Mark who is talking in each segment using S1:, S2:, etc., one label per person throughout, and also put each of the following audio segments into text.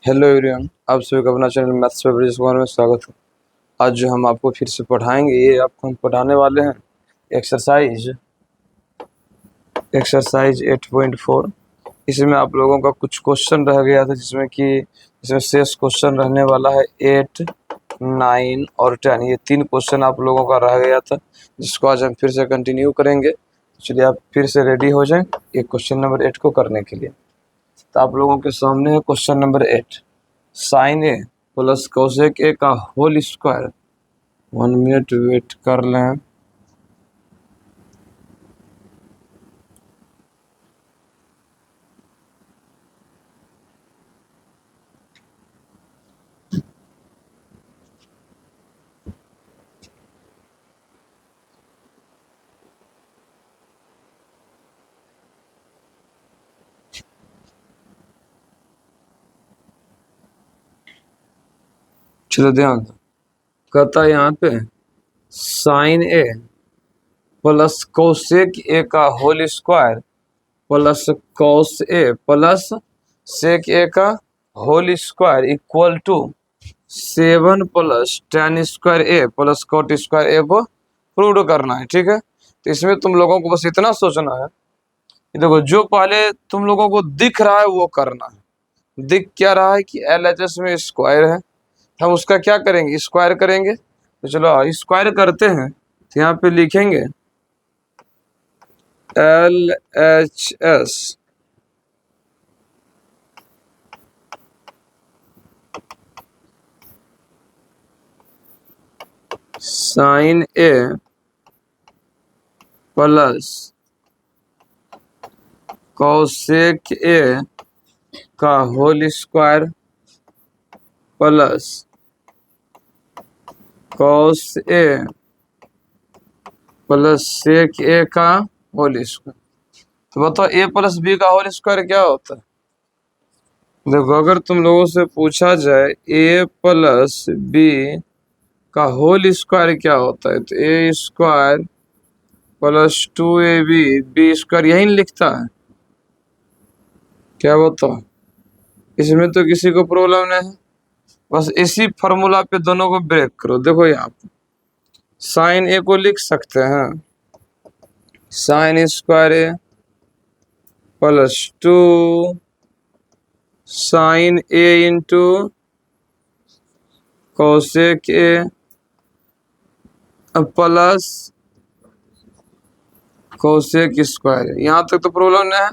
S1: Hello everyone, आप सभी का अपना चैनल मैथ्स पेपर कुमार में स्वागत है। आज जो हम आपको फिर से पढ़ाएंगे, ये आपको हम पढ़ाने वाले हैं एक्सरसाइज 8.4। इसमें आप लोगों का कुछ क्वेश्चन रह गया था, जिसमें शेष क्वेश्चन रहने वाला है 8, 9 और 10। ये 3 क्वेश्चन आप लोगों का रह गया था, जिसको आज हम फिर से कंटिन्यू करेंगे। चलिए आप फिर से रेडी हो जाएं ये क्वेश्चन नंबर 8 को करने के लिए। तो आप लोगों के सामने है question number 8, sine A plus cosec A का होल स्क्वायर। 1 मिनट वेट कर लें। चलो ध्यान दो, कहता है यहाँ पे sine A plus cosec A का whole square plus cos A plus sec A का whole square equal to 7 plus tan square A plus cot square A को प्रूव करना है। ठीक है, तो इसमें तुम लोगों को बस इतना सोचना है, देखो जो पहले तुम लोगों को दिख रहा है वो करना है। दिख क्या रहा है कि LHS में स्क्वायर है, हम उसका क्या करेंगे, स्क्वायर करेंगे। तो चलो स्क्वायर करते हैं, तो यहाँ पे लिखेंगे LHS sine A plus cosec A का whole square plus cos A plus sec A का होल स्क्वायर। तो बताओ ए प्लस बी का होल स्क्वायर क्या होता है। देखो, अगर तुम लोगों से पूछा जाए ए प्लस बी का होल स्क्वायर क्या होता है, तो A square plus 2ab B square यही लिखता है। क्या बताओ, इसमें तो किसी को प्रॉब्लम नहीं है, बस इसी फॉर्मूला पे दोनों को ब्रेक करो। देखो यहाँ पे साइन ए को लिख सकते हैं sine square A plus 2 sine A into cosec A plus cosec square. यहाँ तक तो प्रॉब्लम नहीं है।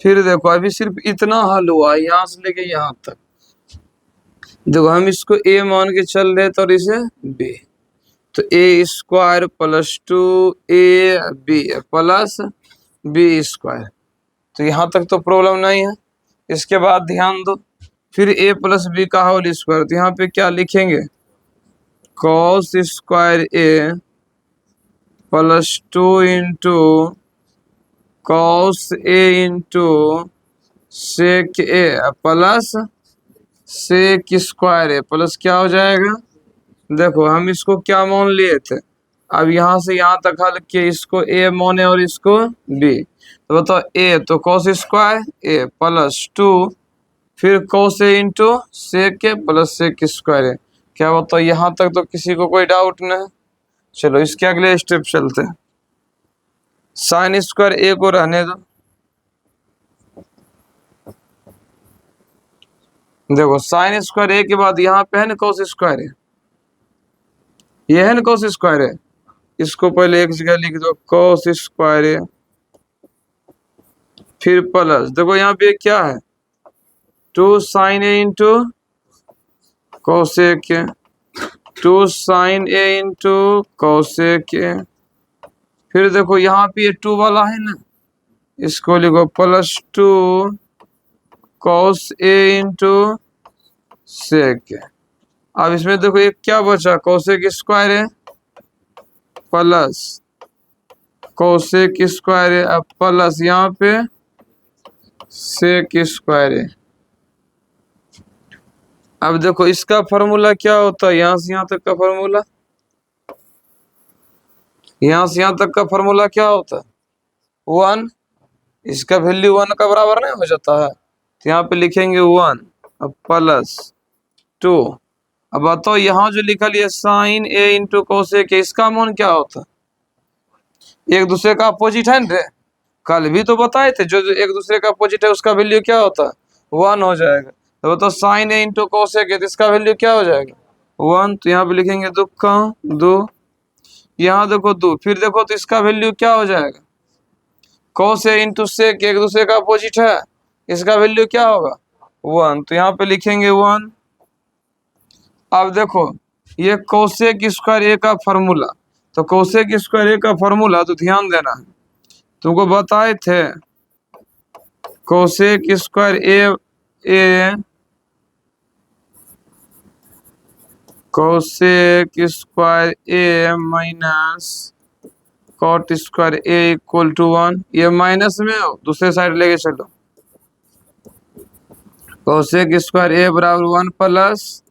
S1: फिर देखो, अभी सिर्फ इतना हल हुआ है, यहाँ से लेके यहाँ तक। देखो, हम इसको ए मान के चल रहे तो इसे बी, तो A square plus 2ab plus B square. तो यहाँ तक तो प्रॉब्लम नहीं है। इसके बाद ध्यान दो, फिर ए प्लस बी का होल स्क्वायर, तो यहाँ पे क्या लिखेंगे, cos square A plus 2 into cos A into sec A plus sec square A plus क्या हो जाएगा। देखो, हम इसको क्या मान लिए थे, अब यहाँ से यहाँ तक हल किए, इसको ए माने और इसको बी। तो बताओ, ए तो कॉस स्क्वायर ए प्लस 2 फिर cos A into sec A plus sec square A. क्या बताओ, यहाँ तक तो किसी को कोई डाउट नहीं। चलो इसके अगले स्टेप चलते हैं। साइन स्क्वायर ए को रहने दो। देखो, साइन स्क्वायर ए के बाद यहाँ पे है ना कॉस स्क्वायर है, ये है ना कॉस स्क्वायर है, इसको पहले एक जगह लिख दो कॉस स्क्वायर है, फिर प्लस देखो यहाँ पे क्या है 2 sine A into cosec A, 2 sine A into cosec A. फिर देखो यहाँ पे ये 2 वाला है ना, इसको लिखो plus 2 cos A into sec ए। अब इसमें देखो एक क्या बचा, कोसेक स्क्वायर है प्लस कोसेक स्क्वायर है, अब प्लस यहाँ पे सेक स्क्वायर है। अब देखो इसका फॉर्मूला क्या होता है, यहाँ से यहाँ तक का फॉर्मूला, यहाँ से यहाँ तक का फॉर्मूला क्या होता है 1। इसका वैल्यू 1 का बराबर नहीं हो जाता है, तो यहाँ पे लिखेंगे 1 प्लस 2। अब बताओ यहाँ जो लिखा लिया sine A into cosec A, इसका मान क्या होता है? एक दूसरे का अपोजिट है ना रे, कल भी तो बताए थे जो जो एक दूसरे का अपोजिट है उसका वैल्यू क्या होता है? 1 हो जाएगा। तो बताओ sine A into cosec A, तो इसका वैल्यू क्या हो जाएगा? 1। तो यहाँ पे लिखेंगे दो का दो, यहाँ देखो दो, फिर देखो तो इसका वैल्यू क्या हो जाएगा? कॉस ए इंटू सेक एक दूसरे का अपोजिट है, इसका वैल्यू क्या होगा? 1। तो यहाँ पे लिखेंगे 1। अब देखो ये कोसेक स्क्वायर ए का फॉर्मूला, तो कोसेक स्क्वायर ए का फॉर्मूला तो ध्यान देना है, तुमको बताए थे cosec square A cosec square A minus cot square A equal to 1। ये माइनस में हो, दूसरे साइड लेके चलो। कोसेक स्क्वायर ए बराबर 1 प्लस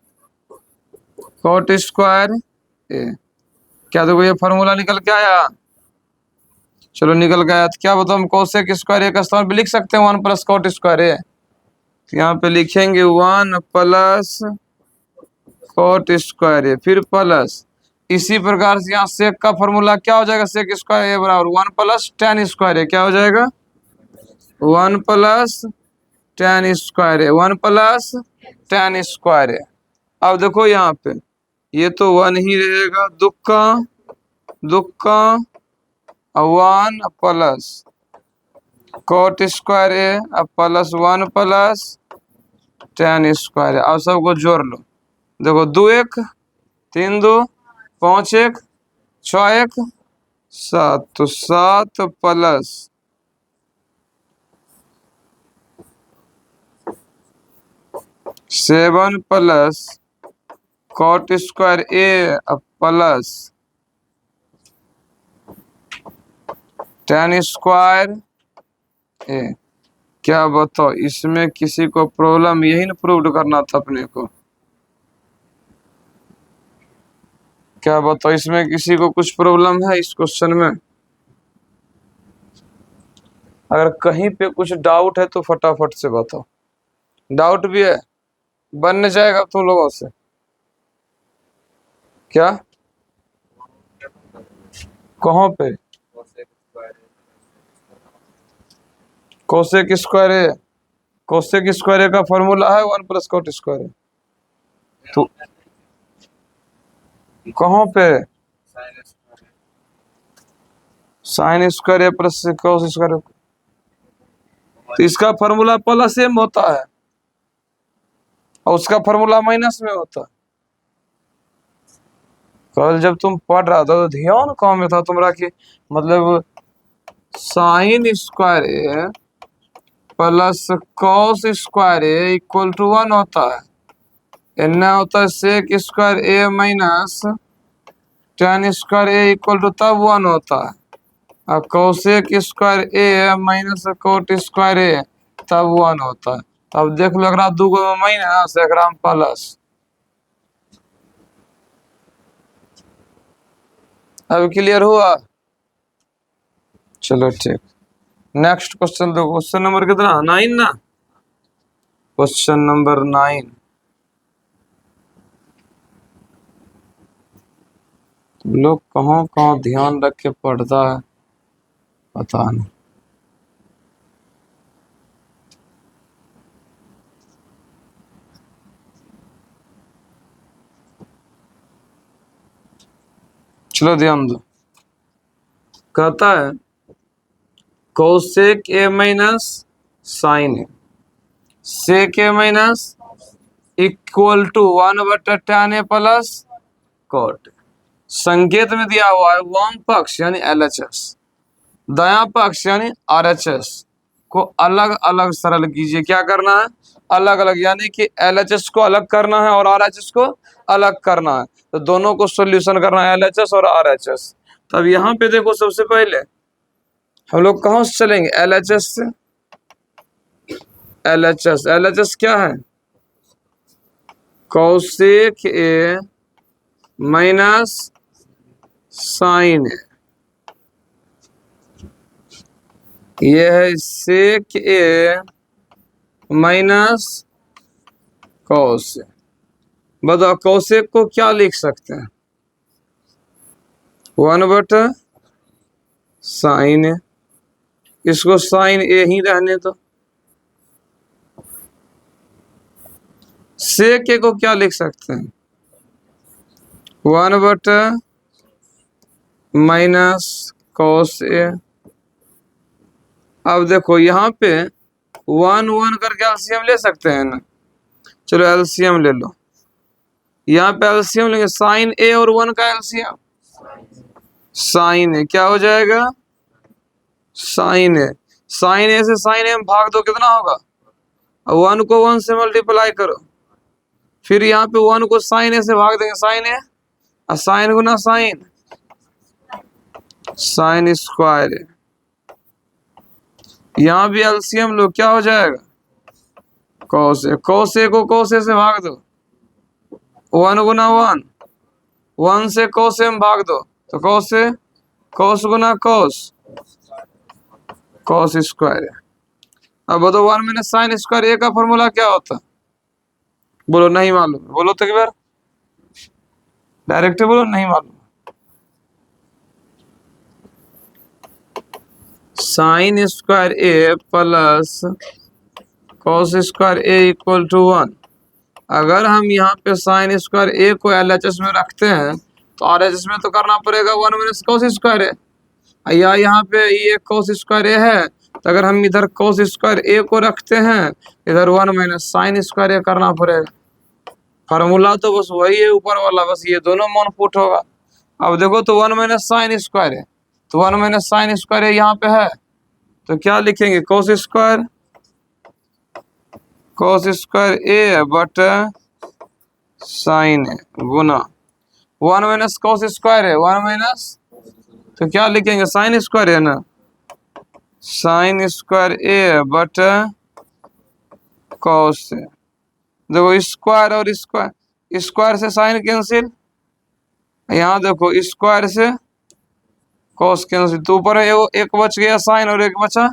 S1: कॉट स्क्वायर ए। क्या देखो ये फॉर्मूला निकल के आया? चलो निकल गया। तो क्या बताओ हम कोसेक स्क्वायर ए का स्थान पे लिख सकते हैं 1 प्लस कॉट स्क्वायर ए। तो यहाँ पे लिखेंगे 1 प्लस कॉट स्क्वायर ए, फिर प्लस इसी प्रकार से यहाँ सेक का फॉर्मूला क्या हो जाएगा? सेक स्क्वायर ए बराबर 1 प्लस tan स्क्वायर ए। क्या हो जाएगा? 1 प्लस tan स्क्वायर ए, 1 प्लस tan स्क्वायर ए। अब देखो यहाँ पे ये तो 1 ही रहेगा, दुक्का 1 प्लस कॉट स्क्वायर ए अब प्लस 1 प्लस tan स्क्वायर ए। अब सबको जोड़ लो, देखो 2 1 3 2 5 1 6 1 7, तो 7 plus 7 plus cot square A plus tan square A. क्या बताओ इसमें किसी को प्रॉब्लम? यही ना प्रूव करना था अपने को। क्या बताओ इसमें किसी को कुछ प्रॉब्लम है इस क्वेश्चन में? अगर कहीं पे कुछ डाउट है तो फटाफट से बताओ। डाउट भी है, बन जाएगा तुम लोगों से। क्या कहाँ पे? Cosec square A, cosec square ए का फॉर्मूला है 1 प्लस कॉट स्क्वायर ए। तो कहाँ पे? Sign square A plus cos square. तो इसका फॉर्मूला प्लस एम होता है और उसका फॉर्मूला माइनस में होता है। कल जब तुम पढ़ रहा था तो ध्यान कहाँ में था तुम्हारा कि मतलब sine square A plus cos square A equal to 1 होता है, इतना होता है sec square A minus tan square A equal to तब 1 होता है, और cosec square A minus cot square A तब 1 होता है। तब देख लो अगर दू गो माइनस एक प्लस। अब क्लियर हुआ? चलो ठीक, नेक्स्ट क्वेश्चन दो। क्वेश्चन नंबर कितना? 9 ना। Question number 9। लोग कहाँ कहाँ ध्यान रख के पढ़ता है पता नहीं। चलो ध्यान दो, कहता है cosec A minus sine A sec A minus equal to 1 tan A plus cot. संकेत में दिया हुआ है वाम पक्ष यानी LHS, दायां पक्ष यानी RHS को अलग अलग सरल कीजिए। क्या करना है? अलग अलग, यानी कि LHS को अलग करना है और RHS को अलग करना है। तो दोनों को सॉल्यूशन करना है, LHS और RHS। तब यहाँ पे देखो सबसे पहले हम लोग कहाँ से चलेंगे? LHS से। LHS क्या है? कोसेक ए माइनस साइन ए, ये है सेक ए माइनस कॉस। बताओ कौशिक को क्या लिख सकते हैं? 1/, साइन ए। इसको साइन ए ही रहने दो। सेक ए को क्या लिख सकते हैं? 1/, माइनस कॉस ए। अब देखो यहाँ पे 1 करके एलसीएम ले सकते हैं ना। चलो एलसीएम ले लो। यहाँ पे एलसीएम लेंगे, साइन ए और 1 का एलसीएम साइन ए क्या हो जाएगा? साइन ए। साइन ए से साइन ए में भाग दो, कितना होगा? 1 को 1 से मल्टीप्लाई करो, फिर यहाँ पे 1 को साइन ए से भाग देंगे, साइन ए और साइन गुना साइन, साइन स्क्वायर ए। यहाँ भी एलसीएम लो, क्या हो जाएगा? Cos A. कॉस ए को कॉस ए से भाग दो, 1 गुना 1, 1 से कॉस ए में भाग दो तो cos A, cos Guna cos, cos square ए। अब बताओ 1 माइनस साइन स्क्वायर ए का फॉर्मूला क्या होता? बोलो नहीं मालूम, बोलो तो एक बार डायरेक्ट बोलो, नहीं मालूम। Sine square A plus cos square A equal to 1। अगर हम यहाँ पे साइन स्क्वायर ए को एलएचएस में रखते हैं तो आरएचएस में तो करना पड़ेगा 1 माइनस कॉस स्क्वायर ए, या यहाँ पे ये कॉस स्क्वायर ए है तो अगर हम इधर कॉस स्क्वायर ए को रखते हैं इधर 1 माइनस साइन स्क्वायर ए करना पड़ेगा। फार्मूला तो बस वही है ऊपर वाला, बस ये दोनों मान पुट होगा। अब देखो तो 1 माइनस साइन स्क्वायर है तो 1 माइनस साइन स्क्वायर यहाँ पे है तो क्या लिखेंगे? Cos square, cos square A but sine A गुना 1 माइनस कॉस स्क्वायर है 1 माइनस, तो क्या लिखेंगे? साइन स्क्वायर है ना, sign square A but cos. देखो स्क्वायर और स्क्वायर, स्क्वायर से साइन कैंसिल, यहाँ देखो स्क्वायर से कॉस कैंसिल, तो ऊपर एक बच गया साइन और एक बचा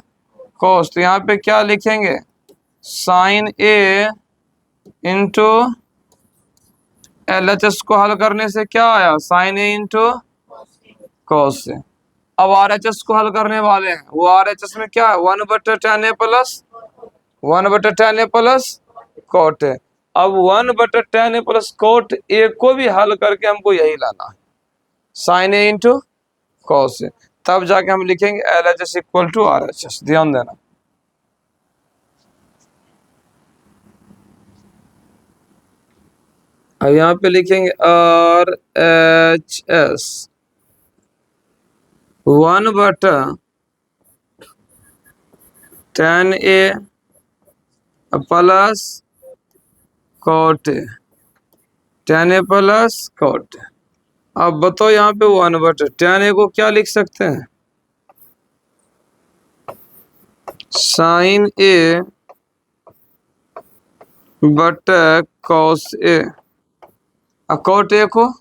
S1: कॉस, तो यहाँ पे क्या लिखेंगे? साइन ए इंटू एलएचएस को हल करने से क्या आया? साइन ए इंटू कॉस से। अब आरएचएस को हल करने वाले हैं, वो आरएचएस में क्या है? 1/tan A plus 1/tan A plus cot A. अब 1/tan A plus cot A को भी हल करके हमको यही लाना है, sign A into cos A, तब जाके हम लिखेंगे एलएचएस इक्वल टू आरएचएस। ध्यान देना। अब यहाँ पे लिखेंगे R H S 1/tan A plus cot A, tan A plus cot. अब बताओ यहाँ पे 1/tan ए को क्या लिख सकते हैं? Sine A but cos A, cot A को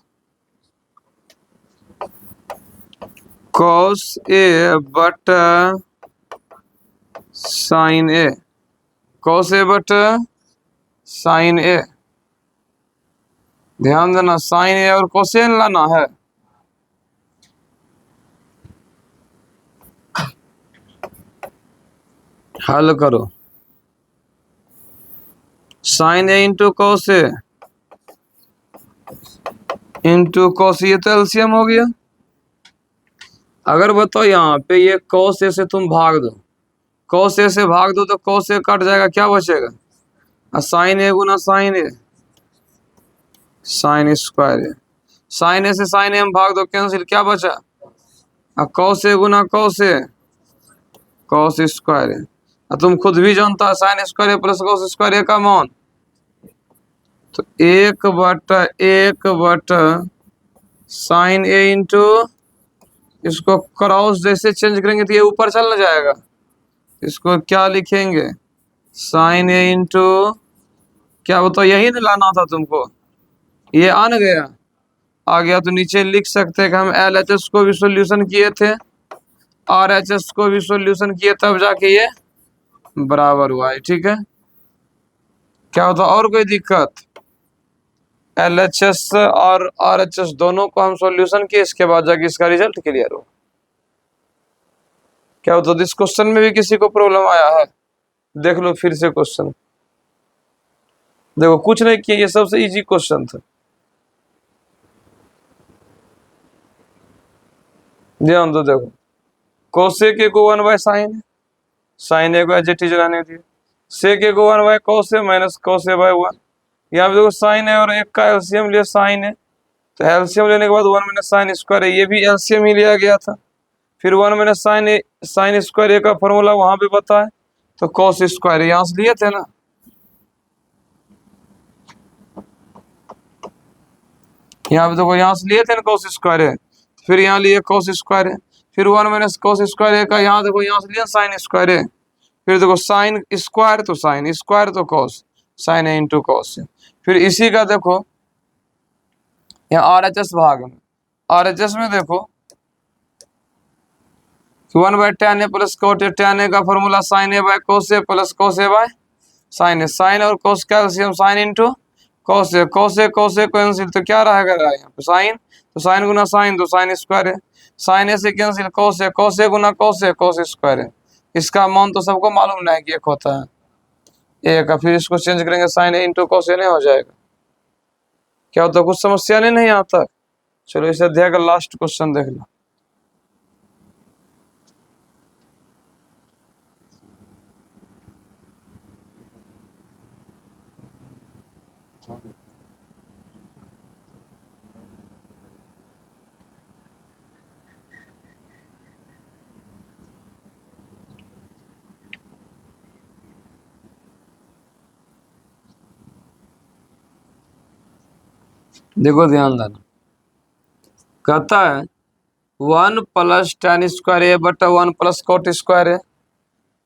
S1: cos A but sine A, cos A but sine A. ध्यान देना, साइन ए और कोसेन लाना है। हल करो, sign A into cos A into cos, ये तो एलसीएम हो गया। अगर बताओ यहाँ पे ये कॉस ए से तुम भाग दो, कॉस ए से भाग दो तो कॉस ए कट जाएगा, क्या बचेगा? Sign A Guna sign A, sign square A. Sign ए से साइन ए में भाग दो, कैंसिल, क्या बचा? Cos A Guna cos A, cos square ए। तुम खुद भी जानता है sign square A plus cos square ए का मान, तो 1/1 साइन ए इंटू, इसको क्रॉस जैसे चेंज करेंगे तो ये ऊपर चल जाएगा, इसको क्या लिखेंगे? साइन ए इंटू, क्या बताओ यही नहीं लाना था तुमको, ये आन गया, आ गया तो नीचे लिख सकते हैं कि हम एलएचएस को भी सॉल्यूशन किए थे, आरएचएस को भी सॉल्यूशन किए, तब जाके ये बराबर हुआ है। ठीक है। क्या होता और कोई दिक्कत? LHS और RHS दोनों को हम सॉल्यूशन किए, इसके बाद जाके इसका रिजल्ट क्लियर हो। क्या होता है? इस क्वेश्चन में भी किसी को प्रॉब्लम आया है? देख लो फिर से क्वेश्चन, देखो कुछ नहीं किया, ये सबसे इजी क्वेश्चन था। ध्यान दो, देखो कोसेक ए को 1/sin, साइन ए को एज इट इज रहने दिए, सेक ए को 1/cos माइनस cos A/1। यहाँ पे देखो साइन है और एक का एलसीएम लिया साइन है, तो एलसीएम लेने के बाद 1 माइनस साइन स्क्वायर है, ये भी एलसीएम ही लिया गया था। फिर 1 माइनस साइन स्क्वायर ए का फॉर्मूला वहां पे पता है, तो cos स्क्वायर यहाँ से लिए थे ना, यहाँ पे देखो यहाँ से लिए थे ना cos स्क्वायर है, फिर यहाँ लिए cos स्क्वायर है, फिर 1 माइनस cos स्क्वायर है का यहाँ देखो यहाँ से लिया साइन स्क्वायर है, फिर देखो साइन स्क्वायर तो साइन स्क्वायर तो cos, साइन है इंटू cos है। फिर इसी का देखो यहाँ RHS भाग में, RHS में देखो 1/tan A plus cot A, tan A का formula sine A by cos A plus cos A by sine A, sine और cos का LCM sine into cos A, cos A cancel, तो क्या रहेगा यहाँ पे साइन, तो साइन गुना साइन तो साइन स्क्वायर है, साइन A से कैंसिल cos A गुना cos A cos स्क्वायर है। इसका मान तो सबको मालूम नहीं कि एक होता है ए का, फिर इसको चेंज करेंगे sine A into cos A नहीं हो जाएगा? क्या होता है? कुछ समस्या नहीं आता? चलो इस अध्याय का लास्ट क्वेश्चन देख लो। देखो ध्यान देना, कहता है 1 प्लस tan स्क्वायर ए बटा 1 प्लस cot स्क्वायर है,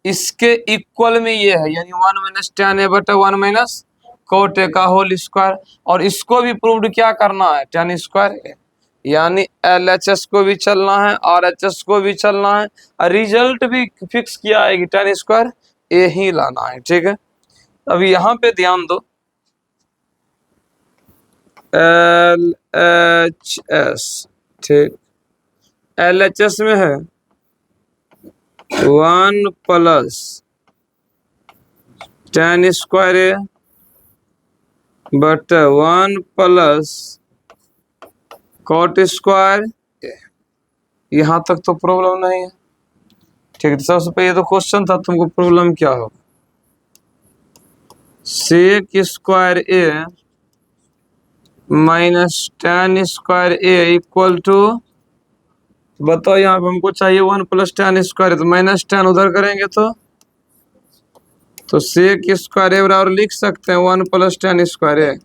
S1: इसके इक्वल में ये है, यानी 1 माइनस tan ए बटा 1 माइनस cot ए का होल स्क्वायर, और इसको भी प्रूव्ड क्या करना है, tan स्क्वायर है, यानी LHS को भी चलना है RHS को भी चलना है, और रिजल्ट भी फिक्स किया है कि tan स्क्वायर ए ही लाना है। ठीक है, अभी यहाँ पे ध्यान दो, LHS, ठीक, LHS में है 1 plus tan square A but 1 plus cot square, यहाँ तक तो प्रॉब्लम नहीं है। ठीक है, तो सबसे पहले तो क्वेश्चन था तुमको प्रॉब्लम क्या होगा, sec square A minus tan square A equal to, बताओ यहाँ पे हमको चाहिए 1 प्लस tan स्क्वायर, तो माइनस tan उधर करेंगे तो सेक स्क्वायर ए बराबर लिख सकते हैं 1 प्लस tan स्क्वायर ए,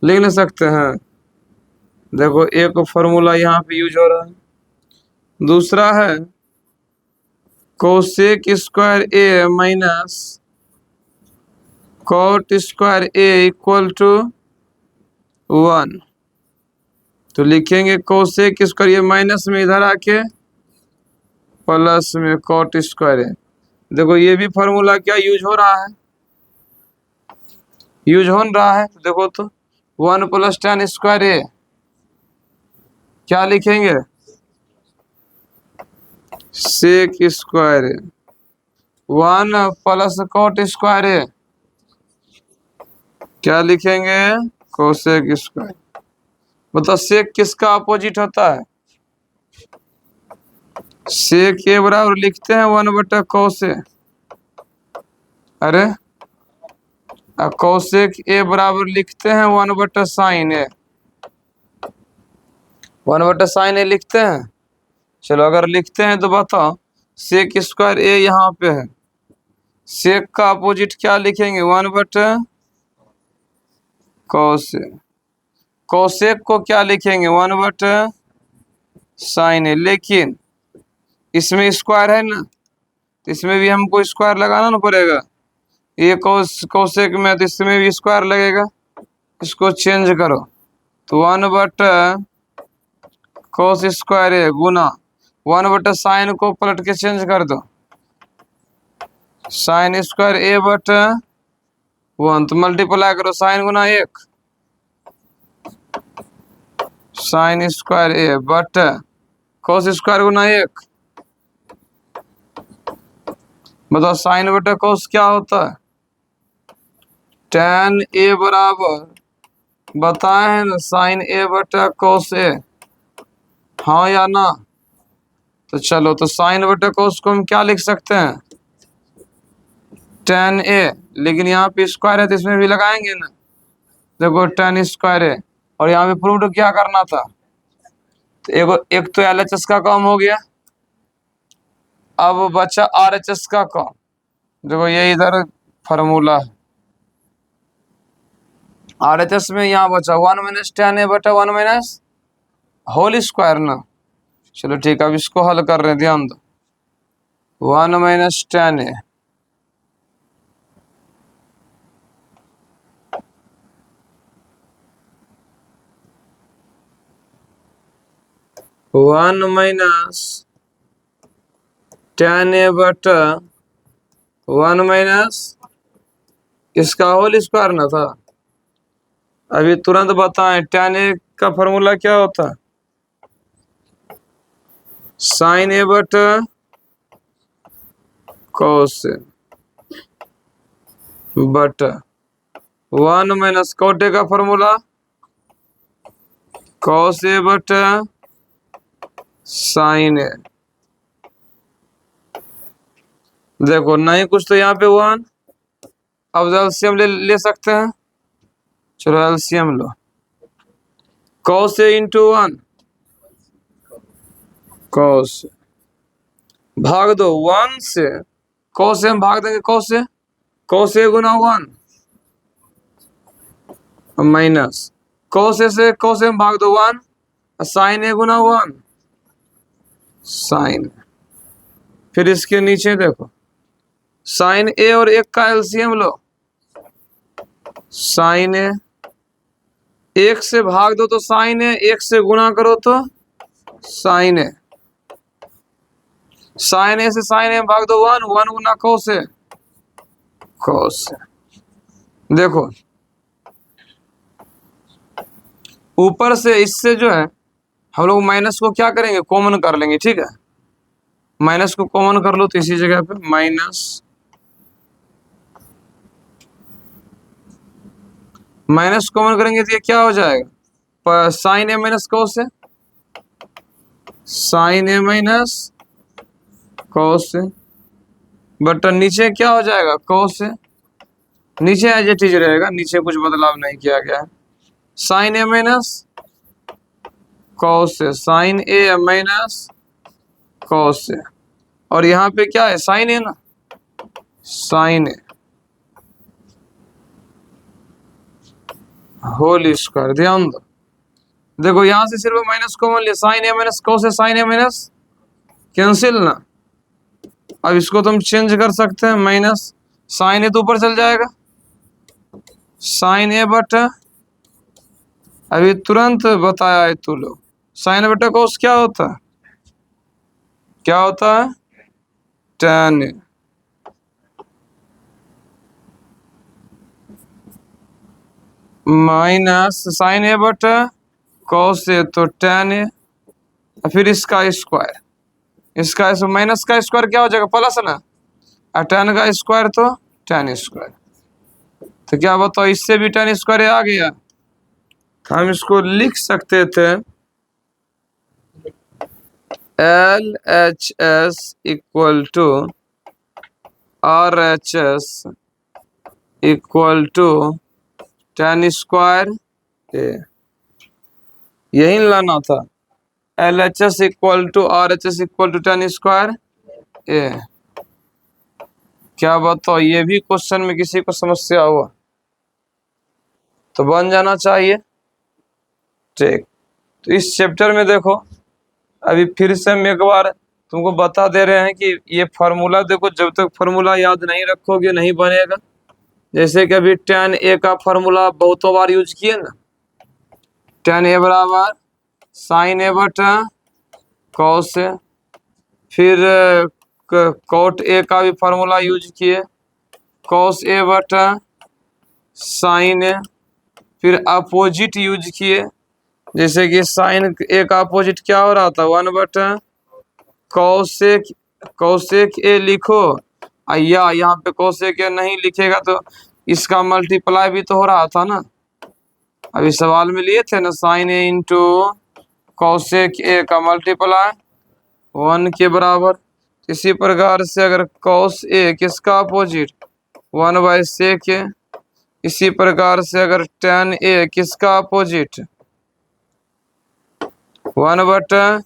S1: लिख नहीं सकते हैं? देखो एक फॉर्मूला यहाँ पे यूज हो रहा है, दूसरा है cosec square A minus cot square A equal to 1, तो लिखेंगे कोसेक स्क्वायर ये माइनस में इधर आके प्लस में cot स्क्वायर है। देखो ये भी फॉर्मूला क्या यूज हो रहा है, यूज हो रहा है, तो देखो तो 1 प्लस tan स्क्वायर है, क्या लिखेंगे, सेक स्क्वायर है, 1 प्लस cot स्क्वायर है, क्या लिखेंगे, कोसेक स्क्वायर। मतलब सेक किसका अपोजिट होता है, सेक ए बराबर लिखते हैं 1 बटा cos ए, अरे कोसेक ए बराबर लिखते हैं 1 बटा साइन ए, 1 बटा साइन ए लिखते हैं। चलो अगर लिखते हैं तो बताओ सेक स्क्वायर ए यहाँ पे है, सेक का अपोजिट क्या लिखेंगे, 1 बटा cos ए, कोसेक को क्या लिखेंगे 1 बटा साइन ए, लेकिन इसमें स्क्वायर है ना, तो इसमें भी हमको स्क्वायर लगाना ना पड़ेगा, ये कोसेक में तो इसमें भी स्क्वायर लगेगा, इसको चेंज करो तो 1 बटा cos स्क्वायर है गुना 1 बटा साइन को पलट के चेंज कर दो, साइन स्क्वायर ए बटा 1, तो मल्टीप्लाई करो साइन गुना 1 sine square A but cos square गुना 1। बताओ साइन बटा कॉस क्या होता है? tan ए बराबर बताए हैं ना साइन ए बटा कॉस ए, हाँ या ना? तो चलो, तो साइन बटा कॉस को हम क्या लिख सकते हैं? tan ए, लेकिन यहाँ पे स्क्वायर है तो इसमें भी लगाएंगे ना। देखो tan स्क्वायर है, और यहाँ पे प्रूव क्या करना था? तो एक तो LHS का काम हो गया, अब बचा RHS का काम। देखो ये इधर फार्मूला है, RHS में यहाँ बचा 1 माइनस tan ए बटा 1 माइनस होल स्क्वायर ना। चलो ठीक है, अब इसको हल कर रहे हैं, ध्यान दो। 1 माइनस tan ए 1 माइनस tan ए बटा 1 माइनस इसका होल स्क्वायर ना था। अभी तुरंत बताएं tan ए का फॉर्मूला क्या होता है? साइन ए बटा कॉस ए बटा 1 माइनस कॉट ए का फॉर्मूला कॉस ए बटा साइन ए। देखो नहीं कुछ तो यहाँ पे 1, अब एलसीएम ले सकते हैं। चलो LCM low, cos A into 1 cos भाग दो 1 से, कॉस ए हम भाग देंगे कॉस ए गुना 1 माइनस कॉस ए से कॉस ए हम भाग दो 1 साइन ए गुना 1 साइन। फिर इसके नीचे देखो साइन ए और 1 का एलसीएम लो, साइन ए 1 से भाग दो तो साइन ए, 1 से गुणा करो तो साइन ए, साइन ए से साइन ए भाग दो 1 गुना कॉस ए कॉस ए। देखो ऊपर से इससे जो है हम लोग माइनस को क्या करेंगे, कॉमन कर लेंगे, ठीक है। माइनस को कॉमन कर लो तो इसी जगह पे माइनस कॉमन करेंगे तो ये क्या हो जाएगा? Sign A minus cos A, sign A minus cos A बटा नीचे क्या हो जाएगा? Cos A. नीचे एज इट इज रहेगा, नीचे कुछ बदलाव नहीं किया गया है। Sign A minus cos A, sign A minus cos A, और यहाँ पे क्या है? साइन ए ना, साइन ए होल स्क्वायर। ध्यान दो, देखो यहां से सिर्फ माइनस कॉमन लिया, sine A minus cos A, sign A minus cancel ना। अब इसको तुम चेंज कर सकते हैं, माइनस साइन ए तो ऊपर चल जाएगा, साइन ए बटा अभी तुरंत बताया है तू लोग, साइन बटा कॉस क्या होता है? क्या होता है? tan ए माइनस साइन ए बटा कॉस ए तो tan ए, फिर इसका स्क्वायर, इसका माइनस का स्क्वायर क्या हो जाएगा? प्लस ना, और tan का स्क्वायर तो tan स्क्वायर। तो क्या बताओ, इससे भी tan स्क्वायर आ गया। हम इसको लिख सकते थे LHS equal to RHS equal to tan square A, यही लाना था। LHS equal to RHS equal to tan square A. क्या बताओ, ये भी क्वेश्चन में किसी को समस्या हुआ तो बन जाना चाहिए, ठीक। तो इस चैप्टर में देखो, अभी फिर से हम एक बार तुमको बता दे रहे हैं कि ये फार्मूला देखो, जब तक फार्मूला याद नहीं रखोगे नहीं बनेगा। जैसे कि अभी tan ए का फार्मूला बहुतों बार यूज किए ना, tan ए बराबर साइन ए बटा कॉस ए, फिर कॉट ए का भी फार्मूला यूज किए, कॉस ए बटा साइन ए, फिर अपोजिट यूज किए, जैसे कि साइन ए का अपोजिट क्या हो रहा था, 1/, कौसेक, कौसेक ए लिखो, या यहाँ पे कौसेक ए नहीं लिखेगा तो इसका मल्टीप्लाई भी तो हो रहा था ना, अभी सवाल में लिए थे ना, साइन ए इंटू कौसेक ए का मल्टीप्लाई 1 के बराबर। इसी प्रकार से अगर कॉस ए किसका अपोजिट 1/sec ए, इसी प्रकार से अगर tan ए किसका अपोजिट 1/,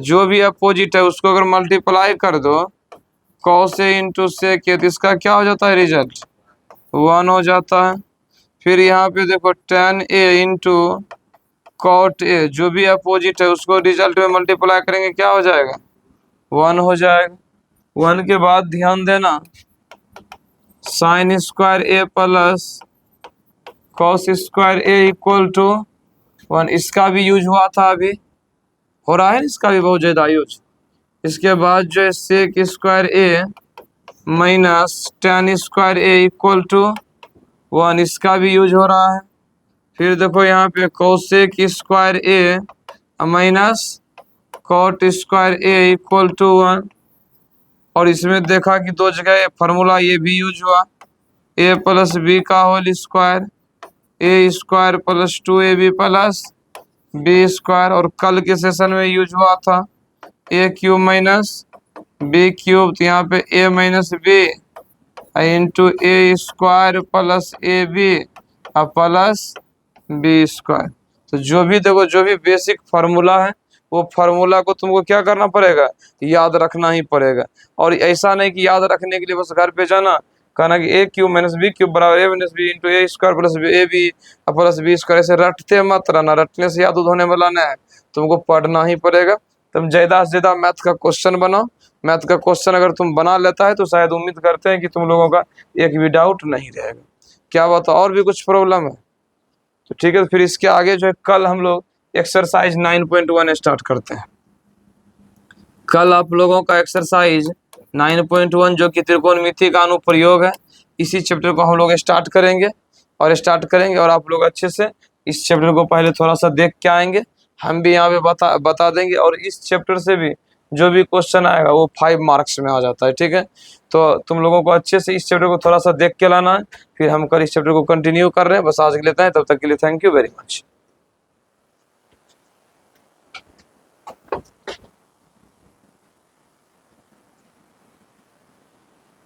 S1: जो भी अपोजिट है उसको अगर मल्टीप्लाई कर दो cos ए इंटू sec ए, तो इसका क्या हो जाता है रिजल्ट 1 हो जाता है। फिर यहाँ पे देखो tan ए इंटू cot ए, जो भी अपोजिट है उसको रिजल्ट में मल्टीप्लाई करेंगे क्या हो जाएगा 1 हो जाएगा। 1 के बाद ध्यान देना sine square A plus cos square A equal to 1, इसका भी यूज हुआ था, अभी हो रहा है, इसका भी बहुत ज़्यादा यूज। इसके बाद जो है sec square A minus tan square A equal to 1, इसका भी यूज हो रहा है। फिर देखो यहाँ पे cosec square A minus cot square A equal to 1, और इसमें देखा कि दो जगह फार्मूला ये भी यूज हुआ, ए प्लस बी का whole square, A square plus 2ab plus B square, और कल के सेशन में यूज हुआ था A cube minus B cube, तो यहाँ पे A minus B into A square plus A B plus B square. तो जो भी देखो, जो भी बेसिक फार्मूला है वो फार्मूला को तुमको क्या करना पड़ेगा, याद रखना ही पड़ेगा। और ऐसा नहीं कि याद रखने के लिए बस घर पे जाना कहना कि A cube minus B cube बराबर A minus B into A square plus A B plus B square, ऐसे रटते मत रहना, रटने से याद होने वाला नहीं है, तुमको पढ़ना ही पड़ेगा। तुम ज़्यादा से ज़्यादा मैथ का क्वेश्चन बनाओ, मैथ का क्वेश्चन अगर तुम बना लेता है तो शायद उम्मीद करते हैं कि तुम लोगों का एक भी डाउट नहीं रहेगा। क्या बताओ, और भी कुछ प्रॉब्लम है तो ठीक है, तो फिर इसके आगे जो है कल हम लोग एक्सरसाइज 9.1 स्टार्ट करते हैं। कल आप लोगों का एक्सरसाइज 9.1 जो कि त्रिकोणमिति का अनुप्रयोग है, इसी चैप्टर को हम लोग स्टार्ट करेंगे और आप लोग अच्छे से इस चैप्टर को पहले थोड़ा सा देख के आएंगे, हम भी यहाँ पे बता देंगे, और इस चैप्टर से भी जो भी क्वेश्चन आएगा वो 5 मार्क्स में आ जाता है। ठीक है, तो तुम लोगों को अच्छे से इस चैप्टर को थोड़ा सा देख के लाना है, फिर हम कल इस चैप्टर को कंटिन्यू कर रहे हैं। बस आज के लिए इतना है, तब तक के लिए थैंक यू वेरी मच।